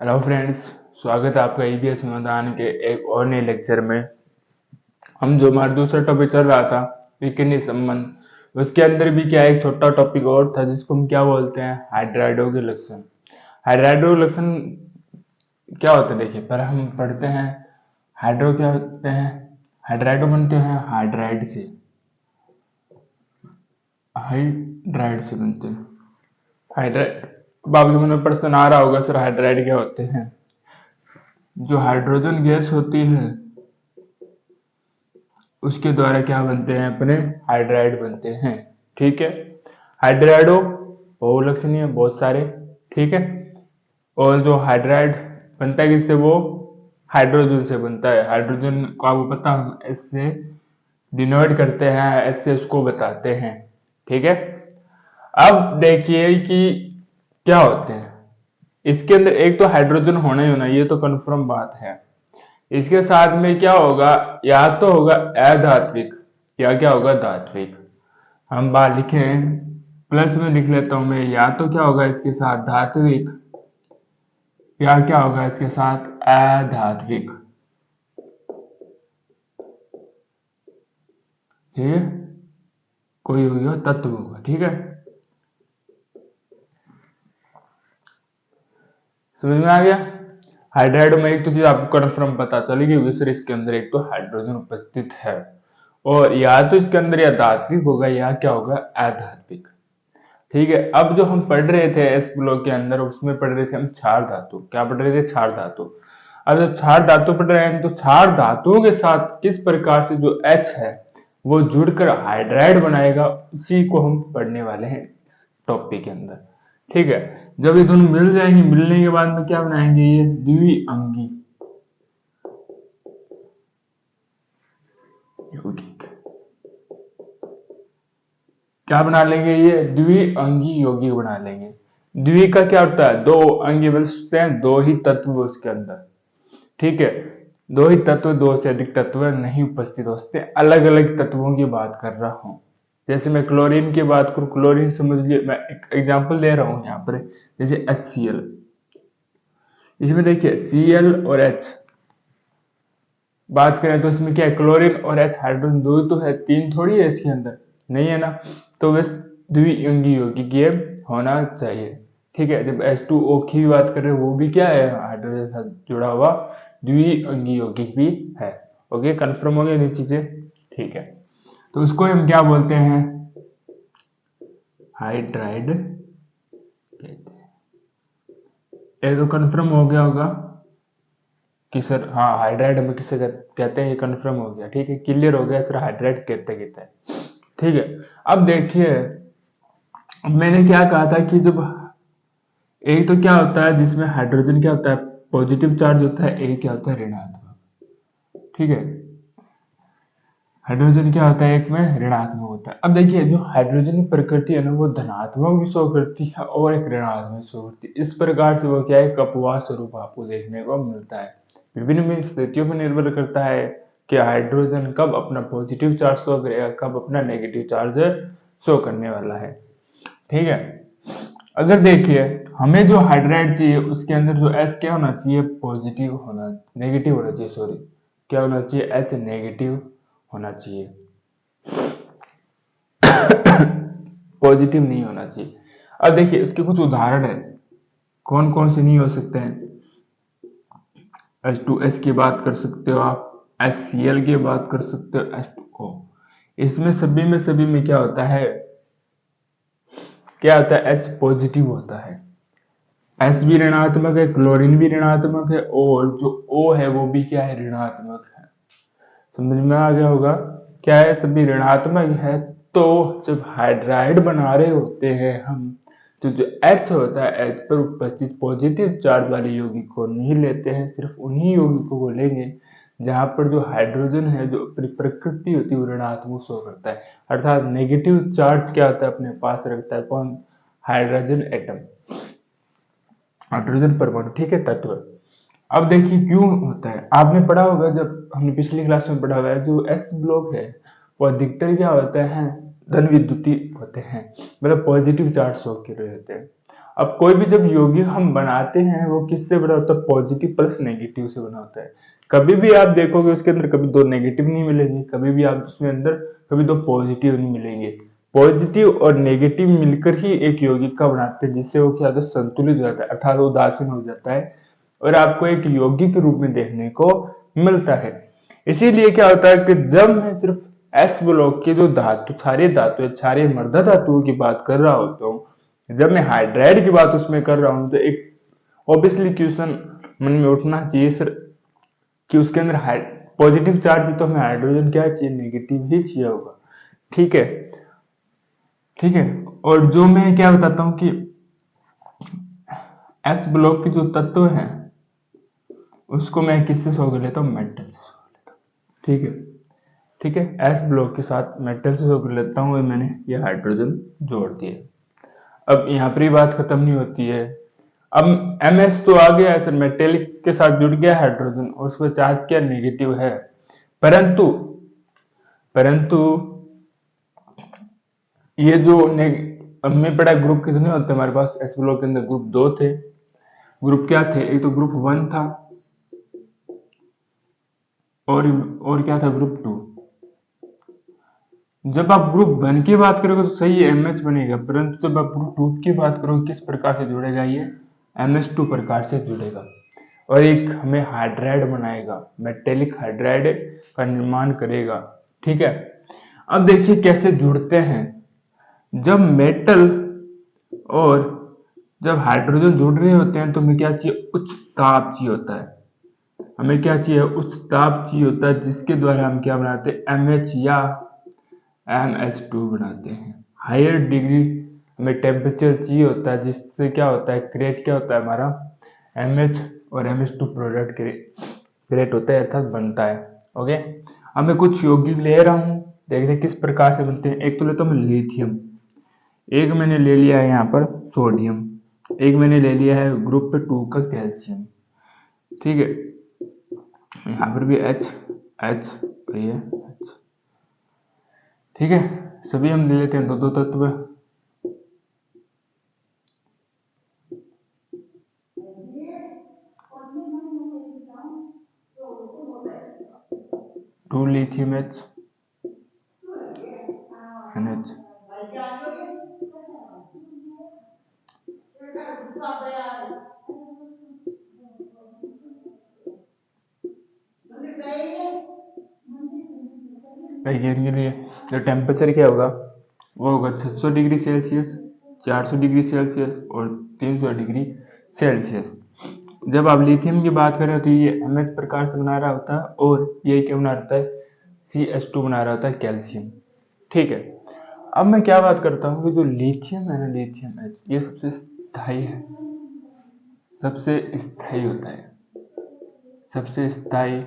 Hello friends, स्वागत है आपका ईबीएस मैदान के एक और नए लेक्चर में। हम जो हमारा दूसरा टॉपिक चल रहा था विकिरणीय संबंध, उसके अंदर भी क्या एक छोटा टॉपिक और था जिसको हम क्या बोलते हैं, हाइड्राइडो के लक्षण। हाइड्राइडो के लक्षण क्या होते हैं, देखिए पहले हम पढ़ते हैं। हाइड्रो क्या होते हैं, हाइड्राइडो बनते हैं हाइड्राइड से, हाइड्राइड से बनते हैं हाइड्राइड। अब आपके मन में प्रश्न आ रहा होगा, सर हाइड्राइड क्या होते हैं। जो हाइड्रोजन गैस होती है उसके द्वारा क्या बनते हैं, अपने हाइड्राइड बनते हैं। ठीक है, हाइड्राइडो बहुलक्षणीय बहुत सारे। ठीक है, और जो हाइड्राइड बनता है किससे, वो हाइड्रोजन से बनता है। हाइड्रोजन को आपको पता, हम एस से डिनोट करते हैं, एस से उसको बताते हैं। ठीक है, अब देखिए कि क्या होते हैं इसके अंदर। एक तो हाइड्रोजन होना ही होना, ये तो कन्फर्म बात है। इसके साथ में क्या होगा, या तो होगा अधात्विक या क्या होगा धात्विक। हम बाहर लिखें, प्लस में लिख लेता हूं मैं, या तो क्या होगा इसके साथ धात्विक या क्या होगा इसके साथ अधात्विक। ठीक है, कोई होगा तत्व होगा। ठीक है, समझ में आ गया। हाइड्राइड में एक तो चीज आपको कन्फर्म पता चलेगी, विशेष इसके अंदर एक तो हाइड्रोजन उपस्थित है, और या तो इसके अंदर या धात्विक होगा या क्या होगा अधात्विक। ठीक है, अब जो हम पढ़ रहे थे एस ब्लॉक के अंदर, उसमें पढ़ रहे थे हम क्षार धातु। क्या पढ़ रहे थे, क्षार धातु। अब जब क्षार धातु पढ़ रहे हैं तो क्षार धातुओं के साथ किस प्रकार से जो H है वो जुड़कर हाइड्राइड बनाएगा, उसी को हम पढ़ने वाले हैं इस टॉपिक के अंदर। ठीक है, जब ये दोनों मिल जाएंगे, मिलने के बाद में क्या बनाएंगे, ये द्विअंगी यौगिक। क्या बना लेंगे, ये द्विअंगी यौगिक बना लेंगे। द्वि का क्या होता है, दो, अंगी बोलते हैं दो ही तत्व उसके अंदर। ठीक है, दो ही तत्व, दो से अधिक तत्व नहीं उपस्थित हो सकते। अलग अलग तत्वों की बात कर रहा हूं। जैसे मैं क्लोरीन की बात करूं, क्लोरीन समझ लीजिए, मैं एक एग्जांपल दे रहा हूं यहाँ पर। जैसे HCl, इसमें देखिए Cl और H बात करें तो इसमें क्या है, क्लोरीन और H हाइड्रोजन दो तो है, तीन थोड़ी है इसके अंदर, नहीं है ना। तो बस द्विअंगी यौगिक ये होना चाहिए। ठीक है, जब H2O की भी बात कर रहे हैं, वो भी क्या है, हाइड्रोजन के साथ जुड़ा हुआ द्विअंगी यौगिक भी है। ओके, कंफर्म हो गया ये चीजें। ठीक है, तो उसको हम क्या बोलते हैं, हाइड्राइड कहते हैं। ये तो कंफर्म हो गया होगा कि सर हाँ हाइड्राइड हमें किसे कहते हैं, ये कंफर्म हो गया। ठीक है, क्लियर हो गया सर, हाइड्राइड कहते हैं। ठीक है, अब देखिए मैंने क्या कहा था कि जब एक तो क्या होता है जिसमें हाइड्रोजन क्या होता है, पॉजिटिव चार्ज होता है, एक क्या होता है ऋणात्मक। ठीक है, हाइड्रोजन क्या होता है, एक में ऋणात्मक होता है। अब देखिए जो हाइड्रोजन की प्रकृति है ना, वो धनात्मक भी शो करती है और एक ऋणात्मक शो करती है। इस प्रकार से वो क्या है, अपवाद स्वरूप आपको देखने को मिलता है। विभिन्न स्थितियों पर निर्भर करता है कि हाइड्रोजन कब अपना पॉजिटिव चार्ज शो करेगा, कब अपना नेगेटिव चार्ज शो करने वाला है। ठीक है, अगर देखिए हमें जो हाइड्राइड चाहिए उसके अंदर जो एस क्या होना चाहिए, पॉजिटिव होना, नेगेटिव होना चाहिए, सॉरी क्या होना चाहिए, एच नेगेटिव होना चाहिए, पॉजिटिव नहीं होना चाहिए। अब देखिए इसके कुछ उदाहरण है, कौन कौन से नहीं हो सकते हैं। H2S की बात कर सकते हो आप, HCl की बात कर सकते हो, H2O। इसमें सभी में क्या होता है, क्या होता है, H पॉजिटिव होता है, S भी ऋणात्मक है, क्लोरीन भी ऋणात्मक है, और जो O है वो भी क्या है, ऋणात्मक है। समझ में आ गया होगा, क्या है, सभी ऋणात्मक है। तो जब हाइड्राइड बना रहे होते हैं हम, तो जो H होता है, H पर उपस्थित पॉजिटिव चार्ज वाले यौगिक को नहीं लेते हैं, सिर्फ उन्हीं यौगिकों को लेंगे जहां पर जो हाइड्रोजन है जो अपनी प्रकृति होती है वो ऋणात्मक शो करता है, अर्थात नेगेटिव चार्ज क्या होता है अपने पास रखता है, कौन, हाइड्रोजन एटम, हाइड्रोजन परमाणु। ठीक है, तत्व। अब देखिए क्यों होता है, आपने पढ़ा होगा, जब हमने पिछली क्लास में पढ़ा हुआ है, जो एस ब्लॉक है वो अधिकतर क्या होता है, धन विद्युती होते हैं, मतलब पॉजिटिव चार्ज शो कर रहे होते हैं। अब कोई भी जब यौगिक हम बनाते हैं वो किससे बना होता है, पॉजिटिव प्लस नेगेटिव से बना होता है। कभी भी आप देखोगे उसके अंदर कभी दो नेगेटिव नहीं मिलेंगे, कभी भी आप उसमें अंदर कभी दो पॉजिटिव नहीं मिलेंगे। पॉजिटिव और नेगेटिव मिलकर ही एक यौगिक का बनाते हैं, जिससे वो क्या होता है, संतुलित हो जाता है, अर्थात उदासीन हो जाता है और आपको एक यौगिक के रूप में देखने को मिलता है। इसीलिए क्या होता है कि जब मैं सिर्फ एस ब्लॉक के जो धातु क्षारीय मृदा धातुओं की बात कर रहा होता हूँ, जब मैं हाइड्राइड की बात उसमें कर रहा हूँ, तो एक ऑब्वियसली क्वेश्चन मन में उठना चाहिए सर कि उसके अंदर पॉजिटिव चार्ज भी तो हमें हाइड्रोजन क्या चाहिए, नेगेटिव ही चाहिए होगा। ठीक है, ठीक है। और जो मैं क्या बताता हूँ कि एस ब्लॉक के जो तत्व हैं उसको मैं किससे शो कर लेता हूँ, मेटल से। ठीक है, ठीक है, एस ब्लॉक के साथ मेटल से शो कर लेता हूँ और मैंने ये हाइड्रोजन जोड़ दिया। अब यहाँ पर ही बात खत्म नहीं होती है। अब Ms तो आ गया है सर, मेटेलिक के साथ जुड़ गया हाइड्रोजन और उसका चार्ज क्या नेगेटिव है, परंतु परंतु ये जो हमें पड़ा ग्रुप कितने होते हैं हमारे पास, एस ब्लॉक के अंदर ग्रुप 2 थे। ग्रुप क्या थे, एक तो ग्रुप 1 था और क्या था, ग्रुप 2। जब आप ग्रुप 1 की बात करोगे तो सही है MH बनेगा, परंतु जब आप ग्रुप 2 की बात करोगे किस प्रकार से जुड़ेगा, ये MS2 प्रकार से जुड़ेगा और एक हमें हाइड्राइड बनाएगा, मेटेलिक हाइड्राइड का निर्माण करेगा। ठीक है, अब देखिए कैसे जुड़ते हैं। जब मेटल और जब हाइड्रोजन जुड़ रहे होते हैं तो हमें क्या चाहिए, उच्च ताप चाहिए होता है। हमें क्या चाहिए, उच्च ताप चाहिए होता है, जिसके द्वारा हम क्या बनाते हैं, MH या MH2 बनाते हैं। हायर डिग्री में टेम्परेचर चाहिए होता है, जिससे क्या होता है, क्रिएट क्या होता है हमारा, MH और MH2 प्रोडक्ट क्रिएट होता है अर्थात बनता है। ओके, अब मैं कुछ यौगिक ले रहा हूँ, देखते हैं किस प्रकार से बनते हैं। एक तो लेता हूँ मैं लिथियम, एक मैंने ले लिया है यहाँ पर सोडियम, एक मैंने ले लिया है ग्रुप 2 का कैल्शियम। ठीक है, यहाँ पर भी H H और ये H। ठीक है, सभी हम ले लेते हैं दो दो तत्व। Two lithium H NH। के लिए जो टेम्परेचर क्या होगा, वो होगा 600 डिग्री सेल्सियस, 400 डिग्री सेल्सियस और 300 डिग्री सेल्सियस। जब आप लिथियम की बात करें तो ये MH प्रकार से बना रहा होता है और ये क्या बना रहता है, CH2 बना रहा होता है, कैल्शियम। ठीक है, अब मैं क्या बात करता हूँ कि जो लिथियम है ना, लिथियम H, ये सबसे स्थायी है, सबसे स्थायी होता है, सबसे स्थायी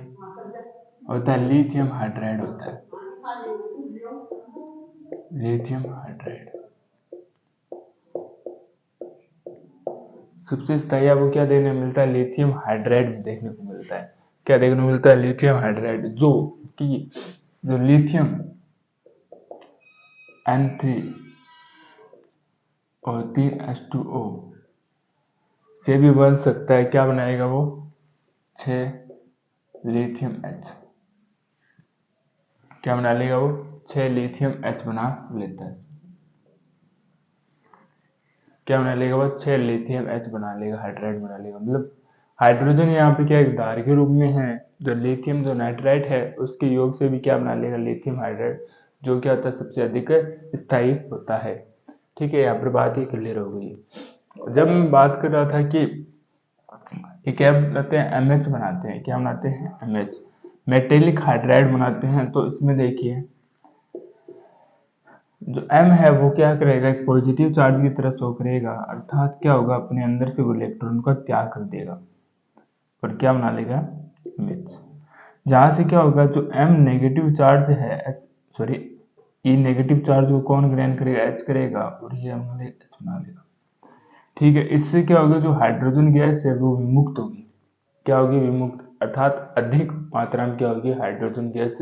होता है लिथियम हाइड्राइड होता है, लिथियम हाइड्राइड सबसे स्थायी। आपको क्या देखने मिलता है, लिथियम हाइड्राइड देखने को मिलता है। क्या देखने को मिलता है, लिथियम हाइड्राइड, जो कि जो लिथियम N3 और 3H2O से भी बन सकता है। क्या बनाएगा वो, 6 लिथियम H। क्या बना लेगा वो, 6 लिथियम H बना लेता है। क्या बना लेगा वो, 6 लिथियम H बना लेगा, हाइड्राइड बना लेगा। मतलब हाइड्रोजन यहाँ पे क्या एक धार के रूप में है, जो लिथियम जो नाइट्राइट है उसके योग से भी क्या बना लेगा, लिथियम हाइड्राइड, जो क्या होता है सबसे अधिक स्थायी होता है। ठीक है, यहाँ पर बात ही क्लियर हो गई। जब मैं बात कर रहा था कि ये क्या बनाते हैं, MH बनाते हैं, क्या बनाते हैं, MH मेटेलिक हाइड्राइड बनाते हैं। तो इसमें देखिए जो M है वो क्या करेगा, एक पॉजिटिव चार्ज की तरह शो करेगा, अर्थात क्या होगा, अपने अंदर से वो इलेक्ट्रॉन का त्याग कर देगा और क्या बना लेगा, MH। जहां से क्या होगा, जो M नेगेटिव चार्ज है, सॉरी E नेगेटिव चार्ज को कौन ग्रहण करेगा, H करेगा और ये हमारे H बना लेगा। ठीक है, इससे क्या होगा, जो हाइड्रोजन गैस है वो विमुक्त होगी। क्या होगी, विमुक्त, अर्थात अधिक मात्रा में क्या होगी, हाइड्रोजन गैस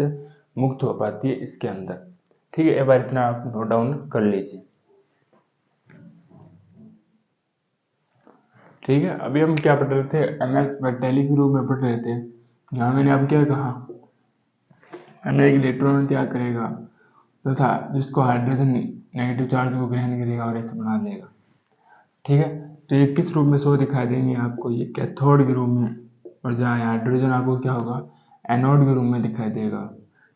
मुक्त हो पाती है इसके अंदर। ठीक है, एक बार इतना आप नोट डाउन कर लीजिए। ठीक है, अभी हम क्या पढ़ रहे थे, एमएस मेटेलिक ग्रुप में पढ़ रहे थे। यहाँ मैंने अब क्या कहा, मैंने एक इलेक्ट्रॉन त्याग करेगा तथा जिसको हाइड्रोजन नेगेटिव चार्ज को ग्रहण करेगा और ऐसे बना देगा। ठीक है, तो ये किस रूप में शो दिखाई देंगे आपको, ये कैथोड के रूप में, और जहाँ हाइड्रोजन आपको क्या होगा, एनोड के रूप में दिखाई देगा।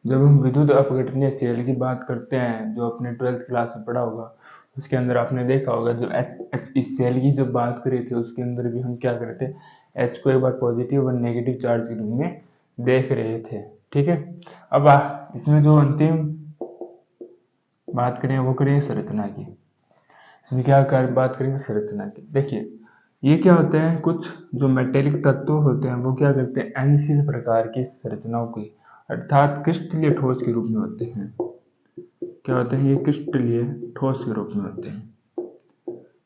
जब हम विद्युत अपघटनीय सेल की बात करते हैं, जो अपने 12th क्लास में पढ़ा होगा, उसके अंदर आपने देखा होगा, जो इस सेल की जब बात करी थी उसके अंदर भी हम क्या कर रहे थे, एच को एक बार पॉजिटिव और नेगेटिव चार्ज के रूप में देख रहे थे। ठीक है, अब इसमें जो अंतिम बात करें वो करें संरचना की। इसमें क्या बात करेंगे, संरचना की। देखिए ये क्या होते हैं, कुछ जो मेटेलिक तत्व होते हैं वो क्या करते हैं, एनसीएल प्रकार की संरचनाओं की, अर्थात क्रिस्टलीय ठोस के रूप में होते हैं। क्या होते हैं, ये क्रिस्टलीय ठोस के रूप में होते हैं।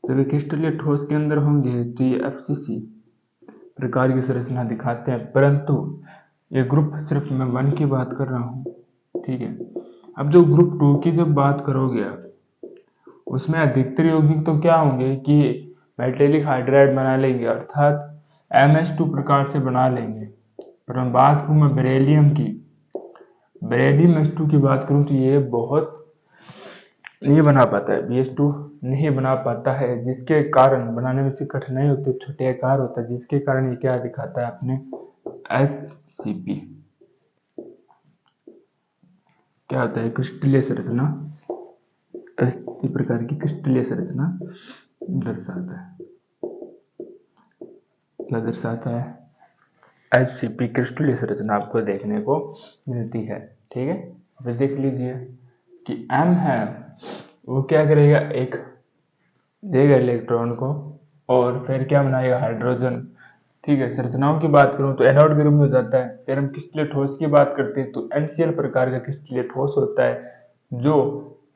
जब ये क्रिस्टलीय ठोस के अंदर होंगे तो ये एफसीसी प्रकार की संरचना दिखाते हैं, परंतु ये ग्रुप सिर्फ मैं 1 की बात कर रहा हूँ। ठीक है, अब जो ग्रुप 2 की जब बात करोगे आप, उसमें अधिकतर यौगिक तो क्या होंगे कि मेटेलिक हाइड्राइड बना लेंगे, अर्थात MS2 प्रकार से बना लेंगे। पर मैं बात करूँ मैं बेरिलियम की, बेरिलियम S2 की बात करूँ तो ये बहुत नहीं बना पाता है, BS2 नहीं बना पाता है, जिसके कारण बनाने में से कठिनाई होती है, छोटे आकार होता है, जिसके कारण ये क्या दिखाता है अपने HCP क्या होता है, क्रिस्टलीय संरचना, इस प्रकार की क्रिस्टलीय संरचना दर्शाता है। क्या दर्शाता है, HCP क्रिस्टलीय संरचना आपको देखने को मिलती है। ठीक है, अब देख लीजिए कि M है वो क्या करेगा, एक देगा इलेक्ट्रॉन को और फिर क्या बनाएगा, हाइड्रोजन। ठीक है, संरचनाओं की बात करूं तो एनोड के रूप में हो जाता है। फिर हम क्रिस्टलीय ठोस की बात करते हैं तो NCl प्रकार का क्रिस्टलीय ठोस होता है, जो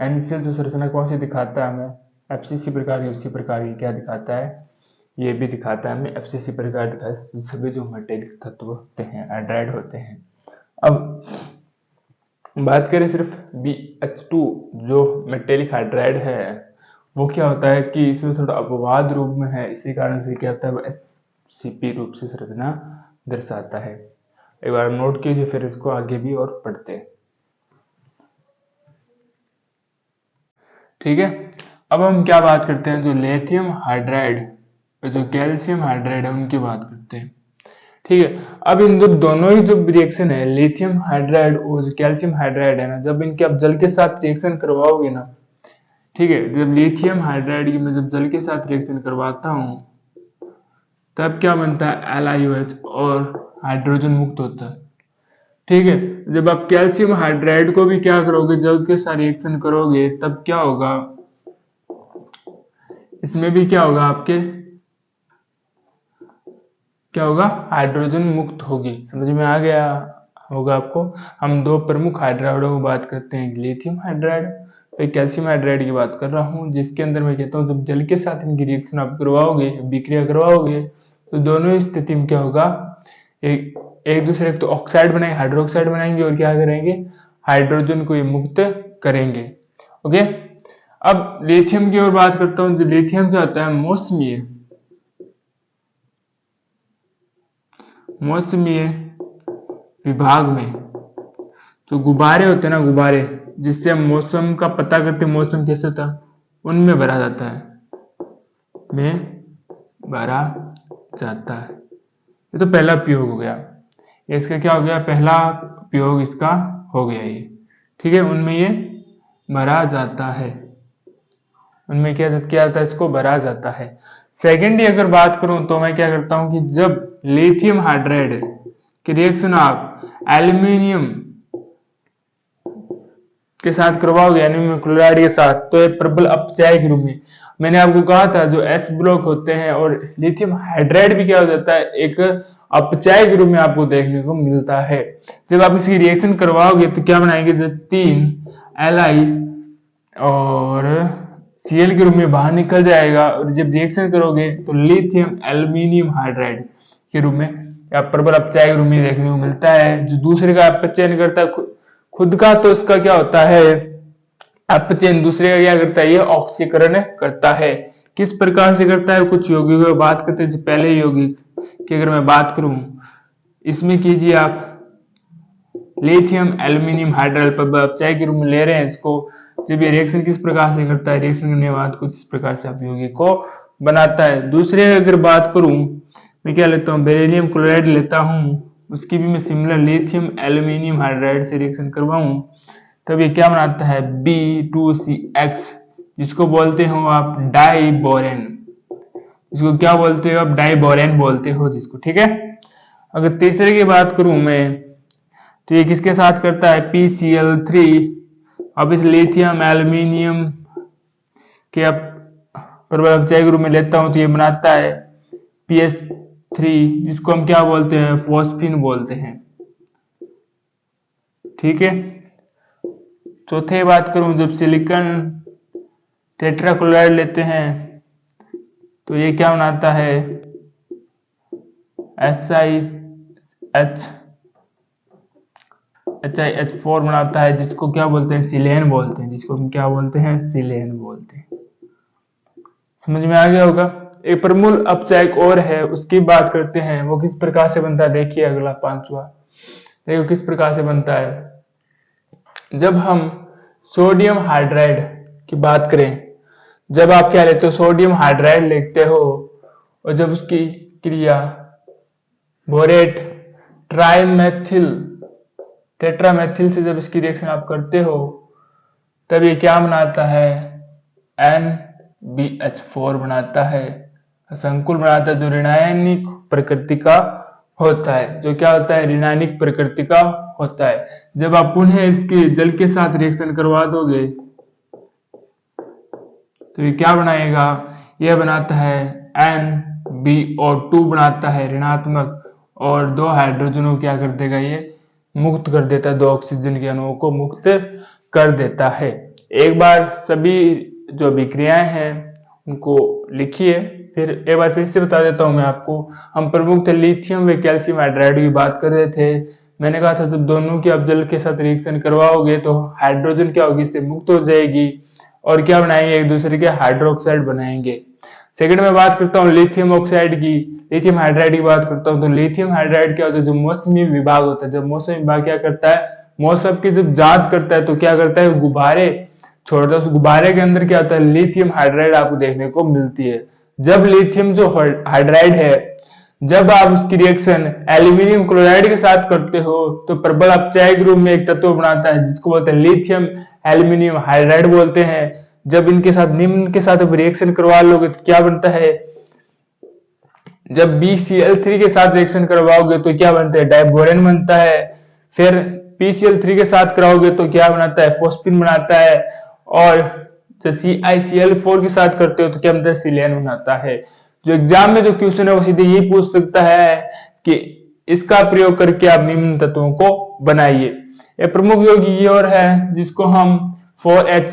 NCl जो संरचना कौन सी दिखाता है हमें, FCC प्रकार की, उसी प्रकार की क्या दिखाता है, ये भी दिखाता है हमें FCC प्रकार दिखाता है। सभी जो मेटेलिक तत्व होते हैं हाइड्राइड होते हैं। अब बात करें सिर्फ BH2 जो मेटेलिक हाइड्राइड है, वो क्या होता है कि इसमें थोड़ा अपवाद रूप में है, इसी कारण से क्या होता है, वो SCP रूप से संरचना दर्शाता है। एक बार नोट कीजिए, फिर इसको आगे भी और पढ़ते हैं। ठीक है, अब हम क्या बात करते हैं, जो लिथियम हाइड्राइड और जो कैल्शियम हाइड्राइड है उनकी बात करते हैं। ठीक है, अब इन दोनों ही जो रिएक्शन है, लिथियम हाइड्राइड और जो कैल्शियम हाइड्राइड है ना, जब इनके आप जल के साथ रिएक्शन करवाओगे ना, ठीक है, जब लिथियम हाइड्राइड की मैं जब जल के साथ रिएक्शन करवाता हूँ तब क्या बनता है, LiOH और हाइड्रोजन मुक्त होता है। ठीक है, जब आप कैल्शियम हाइड्राइड को भी क्या करोगे, जल के साथ रिएक्शन करोगे तब क्या होगा, इसमें भी क्या होगा, आपके क्या होगा, हाइड्रोजन मुक्त होगी। समझ में आ गया होगा आपको। हम दो प्रमुख हाइड्राइडों की बात करते हैं, लिथियम हाइड्राइड और कैल्शियम हाइड्राइड की बात कर रहा हूँ, जिसके अंदर मैं कहता हूँ जब जल के साथ इनकी रिएक्शन आप करवाओगे, विक्रिया करवाओगे, तो दोनों ही स्थिति में क्या होगा, एक दूसरे तो ऑक्साइड बनाएंगे, हाइड्रोक्साइड बनाएंगे और क्या करेंगे, हाइड्रोजन को ये मुक्त करेंगे। ओके, अब लिथियम की ओर बात करता हूँ। जो लिथियम क्या होता है, मौसमीय विभाग में जो गुब्बारे होते हैं ना, गुब्बारे जिससे हम मौसम का पता करते हैं, मौसम कैसे होता है, उनमें भरा जाता है, में भरा जाता है। ये तो पहला उपयोग हो गया, इसका क्या हो गया, पहला उपयोग इसका हो गया ये। ठीक है, उनमें ये भरा जाता है, उनमें क्या जाता है, इसको भरा जाता है। सेकेंडली अगर बात करूं तो मैं क्या करता हूं कि जब लिथियम हाइड्राइड की रिएक्शन आप एल्यूमिनियम के साथ करवाओगे, एल्यूमिनियम क्लोराइड के साथ, तो एक प्रबल अपचय के रूप में, मैंने आपको कहा था जो S ब्लॉक होते हैं और लिथियम हाइड्राइड भी क्या हो जाता है, एक अपचय के रूप में आपको देखने को मिलता है। जब आप इसकी रिएक्शन करवाओगे तो क्या बनाएंगे, जब 3 Li और Cl के रूप में बाहर निकल जाएगा, और जब रिएक्शन करोगे तो लिथियम एल्यूमिनियम हाइड्राइड के रूप में या प्रबल अपचय के रूप में देखने को मिलता है। जो दूसरे का अपचय नहीं करता खुद का, तो उसका क्या होता है, अपचयन, दूसरे का क्या करता है, ये ऑक्सीकरण करता है। किस प्रकार से करता है, कुछ यौगिकों की बात करते हैं। पहले यौगिक की अगर मैं बात करूं, इसमें कीजिए आप लिथियम एल्यूमिनियम हाइड्राइड अपचायक के रूप में ले रहे हैं इसको। जब ये रिएक्शन किस प्रकार से करता है, रिएक्शन करने के बाद कुछ इस प्रकार से आप यौगिक को बनाता है। दूसरे अगर बात करूं, मैं क्या लेता हूं, बेरिलियम क्लोराइड लेता हूं, उसकी भी मैं सिमिलर लिथियम एल्यूमिनियम हाइड्राइड से रिएक्शन करवाऊं, तब ये क्या बनाता है, B2CX, जिसको बोलते हो आप डाई बोरेन, जिसको क्या बोलते हो आप, डाई बोरेन बोलते हो जिसको, ठीक है। अगर तीसरे की बात करूं मैं, तो ये किसके साथ करता है, PCl3। अब इस लिथियम एल्यूमिनियम के अब प्रबल अपचायक रूप में लेता हूं, तो ये बनाता है PH3, जिसको हम क्या बोलते हैं, फॉस्फिन बोलते हैं, ठीक है। चौथे बात करूं, जब सिलिकॉन टेट्राक्लोराइड लेते हैं, तो ये क्या बनाता है, HiH4 बनाता है, जिसको क्या बोलते हैं, सिलेन बोलते हैं, जिसको हम क्या बोलते हैं, सिलेन बोलते हैं। समझ में आ गया होगा। एक प्रमूल अपचायक और है, उसकी बात करते हैं, वो किस प्रकार से बनता है। देखिए अगला 5वां, देखो किस प्रकार से बनता है। जब हम सोडियम हाइड्राइड की बात करें, जब आप क्या लेते हो, सोडियम हाइड्राइड लेते हो, और जब उसकी क्रिया बोरेट ट्राइमेथिल टेट्रामेथिल से जब इसकी रिएक्शन आप करते हो, तब ये क्या बनाता है, NBH4 बनाता है, संकुल बनाता है, जो ऋणायनिक प्रकृति का होता है, जो क्या होता है, ऋणायनिक प्रकृति का होता है। जब आप पुनः इसके जल के साथ रिएक्शन करवा दोगे, तो ये क्या बनाएगा, यह बनाता है NbO2 बनाता है ऋणात्मक, और 2 हाइड्रोजनों क्या कर देगा, ये मुक्त कर देता है, 2 ऑक्सीजन के अणुओं को मुक्त कर देता है। एक बार सभी जो अभिक्रियाएं हैं उनको लिखिए, फिर एक बार फिर से बता देता हूं मैं आपको। हम प्रमुख लिथियम व कैल्शियम हाइड्राइड की बात कर रहे थे। मैंने कहा था जब दोनों की आप जल के साथ रिएक्शन करवाओगे तो हाइड्रोजन क्या होगी, इससे मुक्त हो जाएगी, और क्या बनाएंगे, एक दूसरे के हाइड्रोक्साइड बनाएंगे। सेकंड में बात करता हूँ लिथियम ऑक्साइड की, लिथियम हाइड्राइड की बात करता हूँ। तो लिथियम हाइड्राइड क्या होता है, जो मौसमी विभाग होता है, जब मौसमी विभाग क्या करता है, मौसम की जब जांच करता है, तो क्या करता है, गुब्बारे छोड़ता है, उस गुब्बारे के अंदर क्या होता है, लिथियम हाइड्राइड आपको देखने को मिलती है। जब लिथियम जो हाइड्राइड है, जब आप उसकी रिएक्शन एल्यूमिनियम क्लोराइड के साथ करते हो, तो प्रबल अपचायक रूप में एक तत्व बनाता है, जिसको बोलते हैं लिथियम एल्यूमिनियम हाइड्राइड बोलते हैं। जब इनके साथ निम्न के साथ रिएक्शन करवा लोगे तो क्या बनता है, जब BCl3 के साथ रिएक्शन करवाओगे तो क्या बनता है, डाइबोरेन बनता है। फिर PCl3 के साथ कराओगे तो क्या बनाता है, फॉस्फिन बनाता है। और जब CiCl4 के साथ करते हो तो क्या बनता है, सिलेन बनाता है। जो एग्जाम में जो क्वेश्चन है वो सीधे ये पूछ सकता है कि इसका प्रयोग करके आप निम्न तत्वों को बनाइए। ये प्रमुख यौगिक ये और है, जिसको हम 4H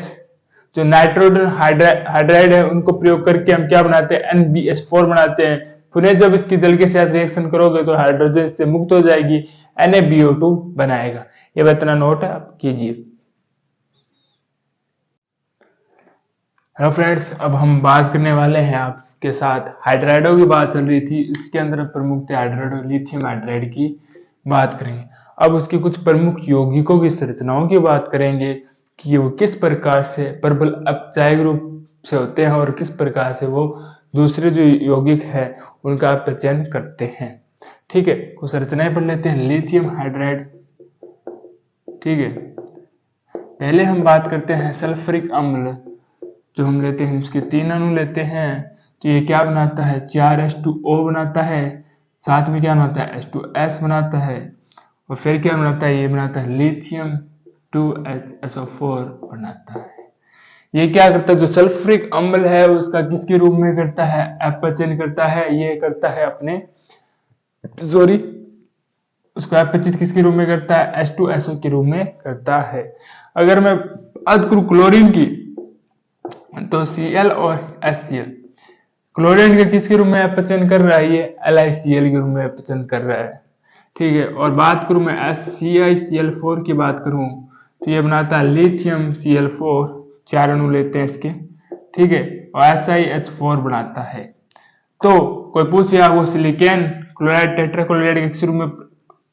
जो नाइट्रोजन हाइड्राइड है उनको प्रयोग करके हम क्या बनाते हैं, NbH4 बनाते हैं। पुनः जब इसकी जल के साथ रिएक्शन करोगे तो हाइड्रोजन से मुक्त हो जाएगी, NaBO2 बनाएगा। ये इतना नोट है, आप कीजिए। हेलो फ्रेंड्स, अब हम बात करने वाले हैं आपके साथ, हाइड्राइडों की बात चल रही थी, इसके अंदर प्रमुख थे हाइड्राइडो, लिथियम हाइड्राइड की बात करेंगे। अब उसके कुछ प्रमुख यौगिकों की संरचनाओं की बात करेंगे कि वो किस प्रकार से प्रबल अपचायक रूप से होते हैं और किस प्रकार से वो दूसरे जो यौगिक है उनका अपचयन करते हैं। ठीक है, कुछ संरचनाएं पढ़ लेते हैं। लिथियम हाइड्राइड, ठीक है, पहले हम बात करते हैं सल्फ्यूरिक अम्ल, जो हम लेते हैं उसके 3 अणु लेते हैं, तो ये क्या बनाता है, 4H2O बनाता है, साथ में क्या बनाता है, H2S बनाता है, और फिर क्या बनाता है, ये बनाता है लिथियम 2HSO4 बनाता है। ये क्या करता है, जो सल्फ्यूरिक अम्ल है उसका किसके रूप में करता है, अपचयन करता है। ये करता है अपने उसको अपचित किसके रूप में करता है, H2SO के रूप में करता है। अगर मैं बात करूं क्लोरीन की, तो Cl और HCl, क्लोरीन के किसके रूप में अपचयन कर रहा है, ये LiCl के रूप में अपचयन कर रहा है। ठीक है, और बात करूं मैं CiCl4 की बात करूं, तो ये बनाता है लिथियम Cl4, 4 अणु लेते हैं इसके, ठीक है, और SiH4 बनाता है। तो कोई पूछे आपको सिलिकॉन क्लोराइड टेट्राक्लोराइड के किस रूप में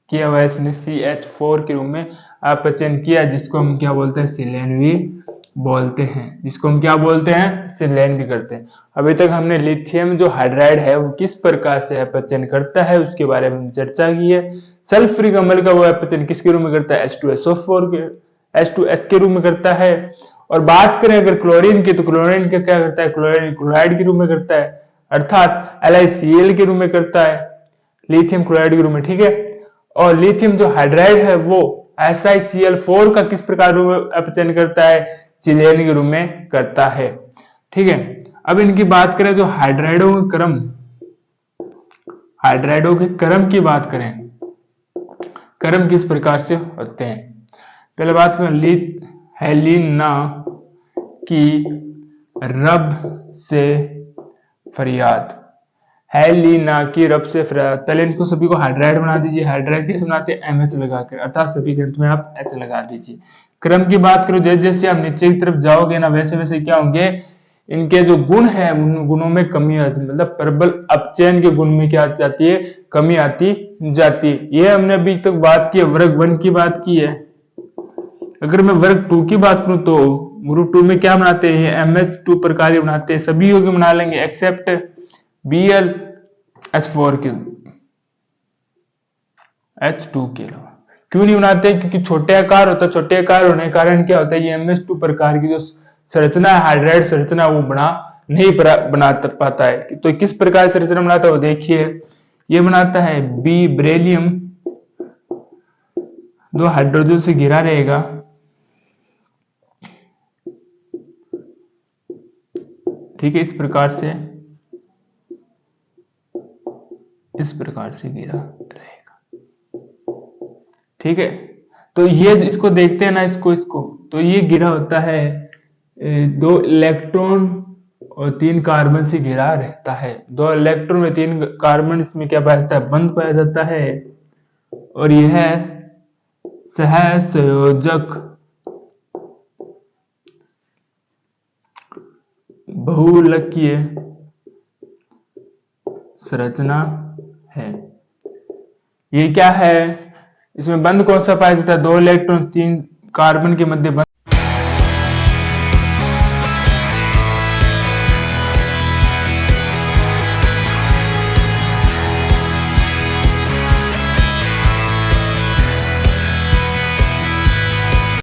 किया हुआ है, इसने CH4 के रूप में अपचयन किया, जिसको हम क्या बोलते हैं, सिलेन भी बोलते हैं, जिसको हम क्या बोलते हैं, सिलेन भी करते हैं। अभी तक हमने लिथियम जो हाइड्राइड है वो किस प्रकार से अपचयन करता है उसके बारे में चर्चा की है। सल्फ्यूरिक अम्ल का वो अपचयन किसके रूप में करता है, H2SO4 के H2S के रूप में करता है। और बात करें अगर क्लोरीन की, तो क्लोरीन का क्या करता है, क्लोरीन क्लोराइड के रूप में करता है, अर्थात LiCl के रूप में करता है, लिथियम क्लोराइड के रूप में, ठीक है। और लिथियम जो हाइड्राइड है वो SiCl4 का किस प्रकार रूप में अपचयन करता है, चिलेन के रूप में करता है, ठीक है। अब इनकी बात करें जो हाइड्राइडों के क्रम की बात करें, क्रम किस प्रकार से होते हैं। पहले बात में हेलिना की रब से फरियाद, हेलिना की रब से फरियाद। पहले इनको सभी को हाइड्राइड बना दीजिए। हाइड्राइड कैसे बनाते हैं, MH लगाकर, अर्थात सभी के अंत में आप H लगा दीजिए। क्रम की बात करो, जैसे जैसे आप नीचे की तरफ जाओगे ना, वैसे वैसे क्या होंगे, इनके जो गुण है उन गुणों में कमी आती है, मतलब प्रबल अपचयन के गुण में क्या जाती है, कमी आती जाती है। ये हमने अभी तक बात की है, वर्ग 1 की बात की है। अगर मैं वर्ग 2 की बात करूं तो ग्रुप 2 में क्या बनाते हैं, MH2 प्रकार बनाते हैं, सभी योग्य बना लेंगे एक्सेप्ट BlH4 के H2 के अलावा। क्यों नहीं बनाते, क्योंकि छोटे आकार होता है, छोटे आकार होने के कारण क्या होता है, ये MH2 प्रकार की जो संरचना है, हाइड्राइड संरचना, वो नहीं बना पाता है। तो किस प्रकार संरचना बनाता है वो देखिए, ये बनाता है B बेरिलियम, दो हाइड्रोजन से घिरा रहेगा, ठीक है, इस प्रकार से घिरा रहेगा, ठीक है। तो ये इसको देखते हैं ना, इसको तो ये घिरा होता है 2 इलेक्ट्रॉन और 3 कार्बन से घिरा रहता है। 2 इलेक्ट्रॉन में 3 कार्बन, इसमें क्या पाया जाता है, बंध पाया जाता है। और यह सहसंयोजक बहुलकीय संरचना है। ये क्या है, इसमें बंध कौन सा पाया जाता है, 2 इलेक्ट्रॉन 3 कार्बन के मध्य बंध